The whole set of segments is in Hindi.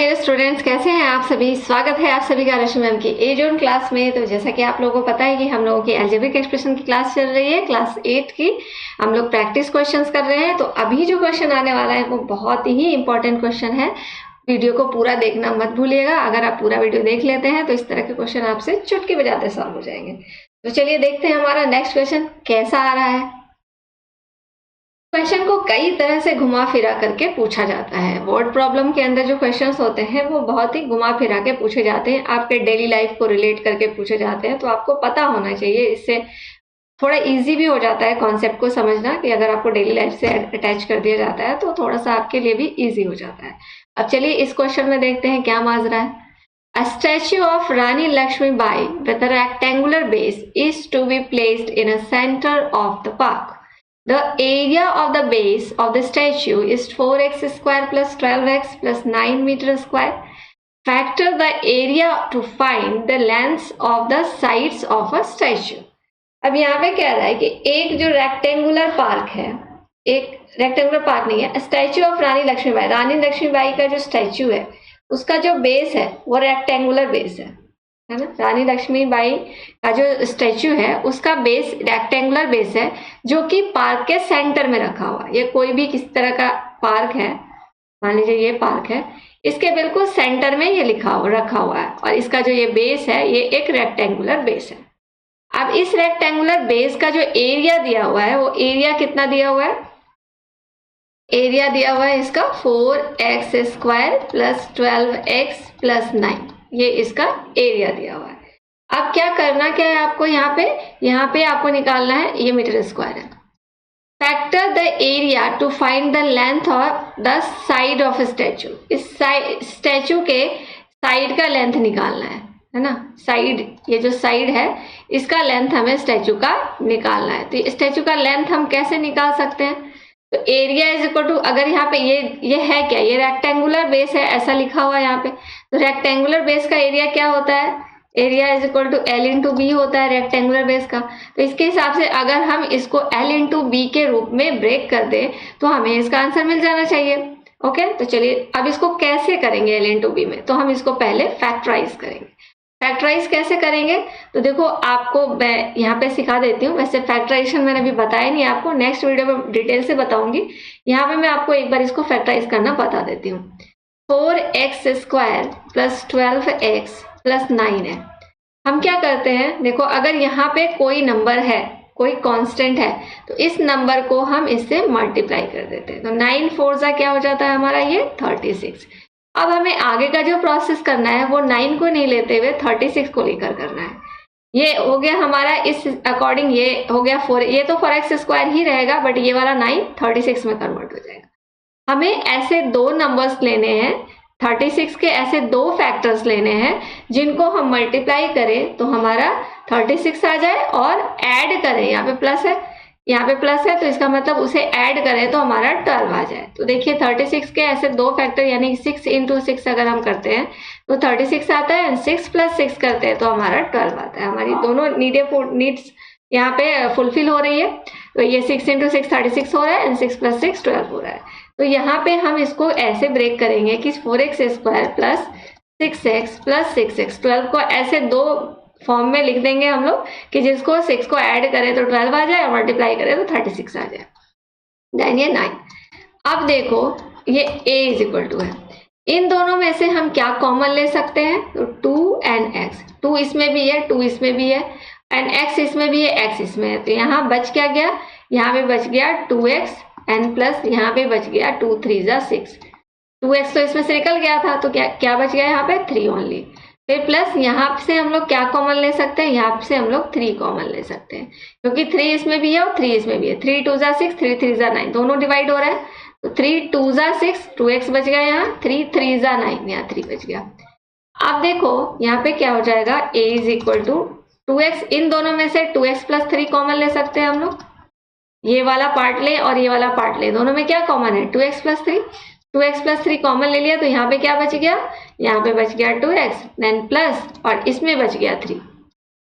डियर स्टूडेंट्स, कैसे हैं आप सभी। स्वागत है आप सभी का रश्मि मैम की ए जोन क्लास में। तो जैसा कि आप लोगों को पता है कि हम लोगों की अलजेब्रिक एक्सप्रेशन की क्लास चल रही है, क्लास 8 की। हम लोग प्रैक्टिस क्वेश्चंस कर रहे हैं। तो अभी जो क्वेश्चन आने वाला है वो बहुत ही इंपॉर्टेंट क्वेश्चन है। वीडियो को पूरा देखना मत भूलिएगा। अगर आप पूरा वीडियो देख लेते हैं तो इस तरह के क्वेश्चन आपसे चुटकी बजाते सॉल्व हो जाएंगे। तो चलिए देखते हैं हमारा नेक्स्ट क्वेश्चन कैसा आ रहा है। क्वेश्चन को कई तरह से घुमा फिरा करके पूछा जाता है। वर्ड प्रॉब्लम के अंदर जो क्वेश्चंस होते हैं वो बहुत ही घुमा फिरा के पूछे जाते हैं, आपके डेली लाइफ को रिलेट करके पूछे जाते हैं। तो आपको पता होना चाहिए, इससे थोड़ा इजी भी हो जाता है कॉन्सेप्ट को समझना, कि अगर आपको डेली लाइफ से अटैच कर दिया जाता है तो थोड़ा सा आपके लिए भी इजी हो जाता है। अब चलिए इस क्वेश्चन में देखते हैं क्या माजरा है। A statue of Rani Lakshmibai with a rectangular base is to be placed in a center of the park. The area of the base of the statue is 4x square plus 12x plus 9 meter square. Factor the area to find the lengths of the sides of a statue. अब यहाँ पे कह रहा है कि एक जो रेक्टेंगुलर पार्क है, एक रेक्टेंगुलर पार्क नहीं है, स्टैच्यू ऑफ रानी लक्ष्मीबाई, रानी लक्ष्मीबाई का जो स्टैच्यू है उसका जो बेस है वो रेक्टेंगुलर बेस है ना। रानी लक्ष्मीबाई का जो स्टैच्यू है उसका बेस रेक्टेंगुलर बेस है, जो कि पार्क के सेंटर में रखा हुआ है। ये कोई भी किस तरह का पार्क है, मान लीजिए ये पार्क है, इसके बिल्कुल सेंटर में ये रखा हुआ है, और इसका जो ये बेस है ये एक रेक्टेंगुलर बेस है। अब इस रेक्टेंगुलर बेस का जो एरिया दिया हुआ है वो एरिया कितना दिया हुआ है, एरिया दिया हुआ है इसका 4x square plus 12x plus 9, ये इसका एरिया दिया हुआ है। अब क्या करना क्या है आपको, यहाँ पे आपको निकालना है, ये मीटर स्क्वायर है। Factor the area to find the length of the side of statue. इस स्टैचू के साइड का लेंथ निकालना है ना। साइड, ये जो साइड है इसका लेंथ हमें स्टैचू का निकालना है। तो स्टैचू का लेंथ हम कैसे निकाल सकते हैं, तो एरिया इज इक्वल टू, अगर यहाँ पे ये है क्या, ये रेक्टेंगुलर बेस है ऐसा लिखा हुआ है यहाँ पे, तो रेक्टेंगुलर बेस का एरिया क्या होता है, area is equal to L into B होता है रेक्टेंगुलर बेस का। तो इसके हिसाब से अगर हम इसको L इंटू बी के रूप में ब्रेक कर दें तो हमें इसका आंसर मिल जाना चाहिए। ओके, तो चलिए अब इसको कैसे करेंगे L इंटू बी में, तो हम इसको पहले फैक्टराइज करेंगे। फैक्टराइज कैसे करेंगे, तो देखो आपको मैं यहाँ पे सिखा देती हूँ। वैसे फैक्टराइजेशन मैंने अभी बताया नहीं आपको, नेक्स्ट वीडियो में डिटेल से बताऊंगी। यहाँ पे मैं आपको एक बार इसको फैक्टराइज करना बता देती हूँ। 4x square plus 12x plus 9 है। हम क्या करते हैं, देखो अगर यहाँ पे कोई नंबर है, कोई कांस्टेंट है, तो इस नंबर को हम इससे मल्टीप्लाई कर देते हैं। तो 9 4 जा क्या हो जाता है हमारा, ये 36। अब हमें आगे का जो प्रोसेस करना है वो 9 को नहीं लेते हुए 36 को लेकर करना है। ये हो गया हमारा, इस अकॉर्डिंग ये हो गया 4, ये तो 4x स्क्वायर ही रहेगा, बट ये वाला 9 36 में कन्वर्ट हो जाएगा। हमें ऐसे दो नंबर्स लेने हैं, 36 के ऐसे दो फैक्टर्स लेने हैं जिनको हम मल्टीप्लाई करें तो हमारा 36 आ जाए, और ऐड करें, यहाँ पे प्लस है, यहाँ पे प्लस है, तो इसका मतलब उसे ऐड करें तो हमारा 12 आ जाए। तो देखिए 36 के ऐसे दो फैक्टर, यानी 6 इंटू 6 अगर हम करते हैं तो 36 आता है, 6 प्लस 6 करते हैं तो हमारा 12 आता है। हमारी दोनों नीड्स यहाँ पे फुलफिल हो रही है। तो ये 6 इंटू 6 36 हो रहा है, एंड 6 प्लस 6 12 हो रहा है। तो यहाँ पे हम इसको ऐसे ब्रेक करेंगे कि 4x square plus 6x plus 6x, 12 को ऐसे दो फॉर्म में लिख देंगे हम लोग कि जिसको 6 को ऐड करें तो 12 आ जाए, और मल्टीप्लाई करें तो 36 आ जाए। देन ये 9। अब देखो ये a इज इक्वल टू है, इन दोनों में से हम क्या कॉमन ले सकते हैं, तो 2 एंड x। 2 इसमें भी है, 2 इसमें भी है, एंड x इसमें भी है, x इसमें है। तो यहाँ बच क्या गया, यहाँ पे बच गया 2x, एंड प्लस यहाँ पे बच गया 2 3 जा 6। 2x तो इसमें से निकल गया था, तो क्या बच गया यहाँ पे 3 ओनली। फिर प्लस यहाँ से हम लोग क्या कॉमन ले सकते हैं, यहाँ से हम लोग 3 कॉमन ले सकते हैं, क्योंकि 3 इसमें भी है और 3 इसमें भी है। 3 2 जा 6, 3 3 जा 9, दोनों डिवाइड हो रहा है। तो 3 2 जा 6, 2x बच गया यहाँ, 3 3 जा 9, यहाँ 3 बच गया। अब देखो यहाँ पे क्या हो जाएगा, a is equal to 2x, इन दोनों में से 2x प्लस 3 कॉमन ले सकते हैं हम लोग। ये वाला पार्ट ले और ये वाला पार्ट ले, दोनों में क्या कॉमन है, 2x plus 3। 2x plus 3 common ले लिया तो यहाँ पे क्या बच गया, यहाँ पे बच गया 2x, देन प्लस, और इसमें बच गया 3,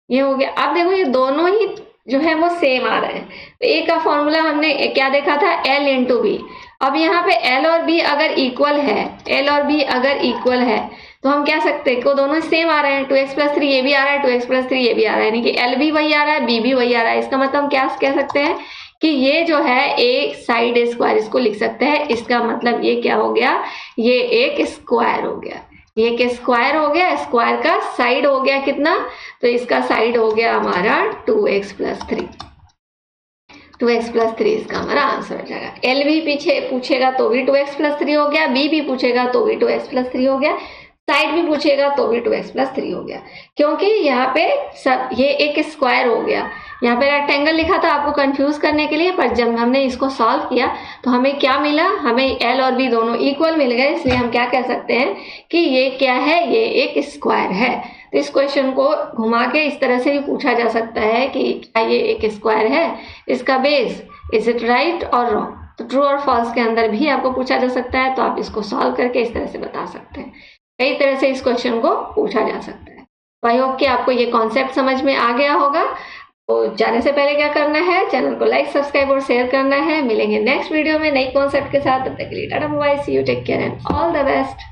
ये हो गया। अब देखो ये दोनों ही जो है वो सेम आ रहे हैं। तो a का फॉर्मूला हमने क्या देखा था, L इंटू बी, अब यहाँ पे एल और बी अगर इक्वल है, एल और बी अगर इक्वल है तो हम क्या सकते हैं, को दोनों सेम आ रहे हैं, 2x + 3 ये भी आ रहा है, 2x + 3 ये भी आ रहा है, यानी कि एल भी वही आ रहा है, बी भी वही आ रहा है। इसका मतलब हम क्या कह सकते हैं कि ये जो है एक साइड स्क्वायर, इसको लिख सकते हैं। इसका मतलब ये क्या हो गया, ये एक स्क्वायर हो गया, ये एक स्क्वायर हो गया। स्क्वायर का साइड हो गया कितना, तो इसका साइड हो गया हमारा 2x + 3, 2x + 3 इसका हमारा आंसर हो जाएगा। एल भी पीछे पूछेगा तो भी 2x + 3 हो गया, बी भी पूछेगा तो भी 2x + 3 हो गया, साइड भी पूछेगा तो भी 2x + 3 हो गया, क्योंकि यहाँ पे सब ये एक स्क्वायर हो गया। यहाँ पे रेक्टेंगल लिखा था आपको कंफ्यूज करने के लिए, पर जब हमने इसको सॉल्व किया तो हमें क्या मिला, हमें एल और बी दोनों इक्वल मिल गए, इसलिए हम क्या कह सकते हैं कि ये क्या है, ये एक स्क्वायर है। तो इस क्वेश्चन को घुमा के इस तरह से भी पूछा जा सकता है कि क्या ये एक स्क्वायर है, इसका बेस इज इट राइट और रॉन्ग। तो ट्रू और फॉल्स के अंदर भी आपको पूछा जा सकता है, तो आप इसको सॉल्व करके इस तरह से बता सकते हैं। कई तरह से इस क्वेश्चन को पूछा जा सकता है। आई होप कि आपको ये कॉन्सेप्ट समझ में आ गया होगा। तो जाने से पहले क्या करना है, चैनल को लाइक, सब्सक्राइब और शेयर करना है। मिलेंगे नेक्स्ट वीडियो में नई कॉन्सेप्ट के साथ, तब तक के लिए tata bye, see you, take care and all the best.